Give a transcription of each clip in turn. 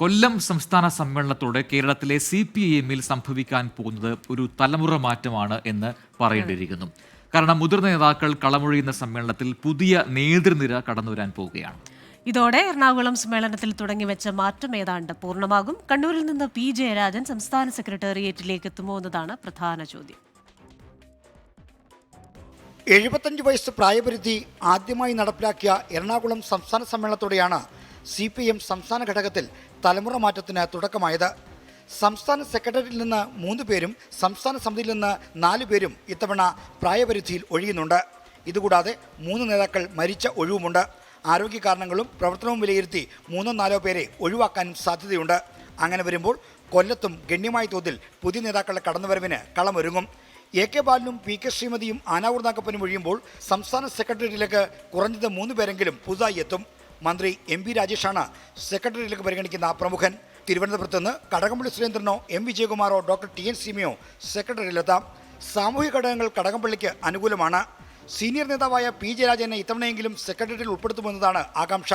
കൊല്ലം സംസ്ഥാന സമ്മേളനത്തോടെ കേരളത്തിലെ CPIM-ൽ സംഭവിക്കാൻ പോകുന്നത് ഒരു തലമുറ മാറ്റമാണ് എന്ന് പറയേണ്ടിയിരിക്കുന്നു. കാരണം മുതിർന്ന നേതാക്കൾ കളമൊഴിയുന്ന സമ്മേളനത്തിൽ പുതിയ നേതൃനിര കടന്നുവരാൻ പോവുകയാണ്. ഇതോടെ എറണാകുളം സമ്മേളനത്തിൽ തുടങ്ങിവെച്ച മാറ്റം ഏതാണ്ട് പൂർണ്ണമാകും. കണ്ണൂരിൽ നിന്ന് P. ജയരാജൻ സംസ്ഥാന സെക്രട്ടേറിയറ്റിലേക്ക് എത്തുമോ എന്നതാണ് പ്രധാന ചോദ്യം. 75 വയസ്സ് പ്രായപരിധി ആദ്യമായി നടപ്പിലാക്കിയ എറണാകുളം സംസ്ഥാന സമ്മേളനത്തോടെയാണ് CPIM സംസ്ഥാന ഘടകത്തിൽ തലമുറ മാറ്റത്തിന് തുടക്കമായത്. സംസ്ഥാന സെക്രട്ടറിയിൽ നിന്ന് 3 പേരും സംസ്ഥാന സമിതിയിൽ നിന്ന് 4 പേരും ഇത്തവണ പ്രായപരിധിയിൽ ഒഴിയുന്നുണ്ട്. ഇതുകൂടാതെ 3 നേതാക്കൾ മരിച്ച ഒഴിവുമുണ്ട്. ആരോഗ്യ കാരണങ്ങളും പ്രവർത്തനവും വിലയിരുത്തി 3-4 പേരെ ഒഴിവാക്കാനും സാധ്യതയുണ്ട്. അങ്ങനെ വരുമ്പോൾ കൊല്ലത്തും ഗണ്യമായ തോതിൽ പുതിയ നേതാക്കളുടെ കടന്നുവരവിന് കളമൊരുങ്ങും. AK ബാലനും PK ശ്രീമതിയും ആനാവൂർ നാഗപ്പനും ഒഴിയുമ്പോൾ സംസ്ഥാന സെക്രട്ടേറിയറ്റിലേക്ക് കുറഞ്ഞത് 3 പേരെങ്കിലും പുതുതായി എത്തും. മന്ത്രി MB രാജേഷാണ് സെക്രട്ടേറിയറ്റിലേക്ക് പരിഗണിക്കുന്ന പ്രമുഖൻ. തിരുവനന്തപുരത്ത് നിന്ന് കടകംപള്ളി സുരേന്ദ്രനോ M. വിജയകുമാറോ ഡോക്ടർ TN സീമയോ സെക്രട്ടറിയിലെത്താം. സാമൂഹിക ഘടകങ്ങൾ കടകംപള്ളിക്ക് അനുകൂലമാണ്. സീനിയർ നേതാവായ P. ജയരാജനെ ഇത്തവണയെങ്കിലും സെക്രട്ടേറിയറ്റിൽ ഉൾപ്പെടുത്തുമെന്നതാണ് ആകാംക്ഷ.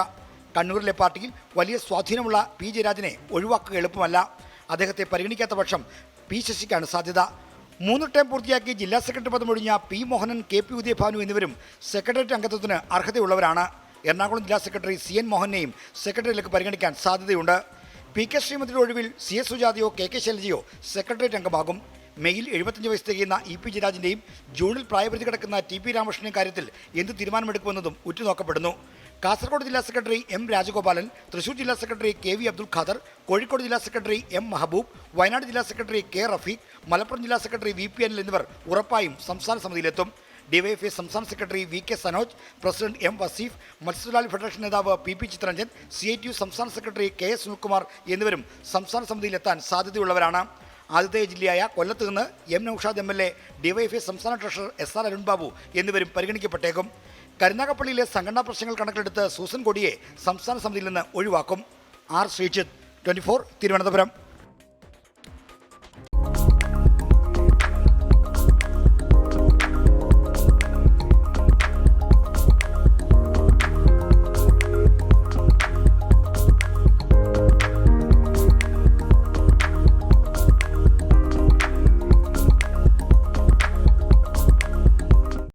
കണ്ണൂരിലെ പാർട്ടിയിൽ വലിയ സ്വാധീനമുള്ള P. ജയരാജനെ ഒഴിവാക്കുക എളുപ്പമല്ല. അദ്ദേഹത്തെ പരിഗണിക്കാത്ത പക്ഷം P. ശശിക്കാണ് സാധ്യത. 3 ടേം പൂർത്തിയാക്കി ജില്ലാ സെക്രട്ടറി പദം ഒഴിഞ്ഞ P. മോഹനൻ, KP ഉദയഭാനു എന്നിവരും സെക്രട്ടേറിയറ്റ് അംഗത്വത്തിന് അർഹതയുള്ളവരാണ്. എറണാകുളം ജില്ലാ സെക്രട്ടറി CN മോഹനെയും സെക്രട്ടറിയിലേക്ക് പരിഗണിക്കാൻ സാധ്യതയുണ്ട്. PK ശ്രീമതിയുടെ ഒഴിവിൽ CS സുജാതയോ KK ശൈലജയോ സെക്രട്ടേറിയറ്റ് അംഗമാകും. മെയിൽ 75 വയസ്സ് തികയുന്ന EP ജയരാജൻ്റെയും ജൂണിൽ പ്രായപരിധി കിടക്കുന്ന TP രാമകൃഷ്ണൻ്റെയും കാര്യത്തിൽ എന്ത് തീരുമാനമെടുക്കുമെന്നതും ഉറ്റുനോക്കപ്പെടുന്നു. കാസർഗോഡ് ജില്ലാ സെക്രട്ടറി M. രാജഗോപാലൻ, തൃശൂർ ജില്ലാ സെക്രട്ടറി KV അബ്ദുൽ ഖാദർ, കോഴിക്കോട് ജില്ലാ സെക്രട്ടറി M. മഹബൂബ്, വയനാട് ജില്ലാ സെക്രട്ടറി K. റഫീഖ്, മലപ്പുറം ജില്ലാ സെക്രട്ടറി VP അനിൽ എന്നിവർ ഉറപ്പായും സംസ്ഥാന സമിതിയിലെത്തും. DYFI സംസ്ഥാന secretary VK Sanoj, president M. Vaseef, മത്സ്യത്തൊഴിലാളി ഫെഡറേഷൻ നേതാവ് PP ചിത്രരഞ്ജൻ, CITU സംസ്ഥാന സെക്രട്ടറി KS സുനിൽകുമാർ എന്നിവരും സംസ്ഥാന സമിതിയിലെത്താൻ സാധ്യതയുള്ളവരാണ്. ആതിഥേയ ജില്ലയായ കൊല്ലത്ത് നിന്ന് M. നൌഷാദ് MLA, DYFI സംസ്ഥാന ട്രഷറർ SR അരുൺ ബാബു എന്നിവരും പരിഗണിക്കപ്പെട്ടേക്കും. കരുനാഗപ്പള്ളിയിലെ സംഘടനാ പ്രശ്നങ്ങൾ കണക്കിലെടുത്ത് സൂസൻ കൊടിയെ സംസ്ഥാന സമിതിയിൽ നിന്ന് ഒഴിവാക്കും. R. ശ്രീജിത്ത്, 24 തിരുവനന്തപുരം.